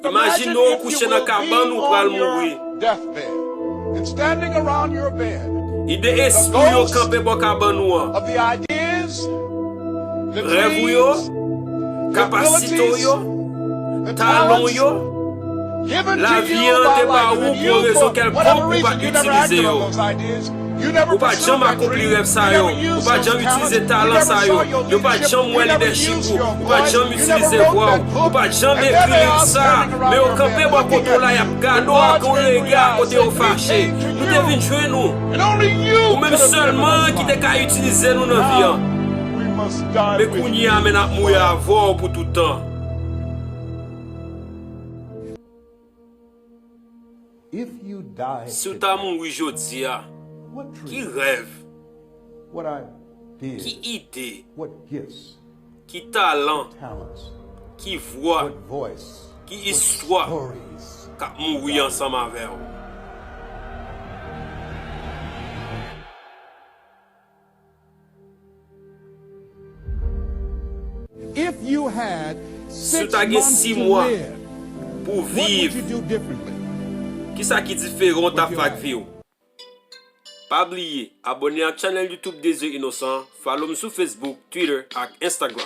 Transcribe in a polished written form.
Imagine nou couché dans cabane ou pral mourir. Deathbed and standing around your bed. Il de esprit yo campé bon cabane ou an. Of the ideas, the Rêve yo, dreams, the capacité abilities, yo, the talent talents yo, given la to vie you en by te ba life, ou and pour you, raison for quelconque whatever ou pas reason, you never acted utiliser on yo. those ideas. You never Ou pas pursued jamais that accomplir dream. rêve ça You yo. never Ou used pas those jamais talents. utiliser You talent never ça saw yo. your Ou pas leadership. jamais You never leadership used ou. your Ou pas voice. jamais You never utiliser wrote voix that ou. book. Ou pas jamais And there they écrire are ça. standing around Mais au your campé bed bon looking côté là at y a you gado with à large qu'on angry regarde eyes côté saying, au "We fâché. came to Nous you, devons jouer nous. and only you Ou même could have given seulement us qui te life. ka utiliser nous dans vie. Now, we must die Mais with qu'on y you a men à mourir forever." avant pour tout temps. If you die Si ou today, ta mouri jodi a, what qui dream, rêve, what qui ideas, idée, what gifts, qui talent, talents, qui voix, what voice, qui what histoire, stories. qu'a mouri ensemble avec ou. If you had Si 6 tu as months 6 to mois live, pour what would you vivre, do differently? qui ça qui différent ta With your fac life. vie ou? Pas oublier, abonner à la chaîne YouTube des yeux innocents, follow me sur Facebook, Twitter et Instagram.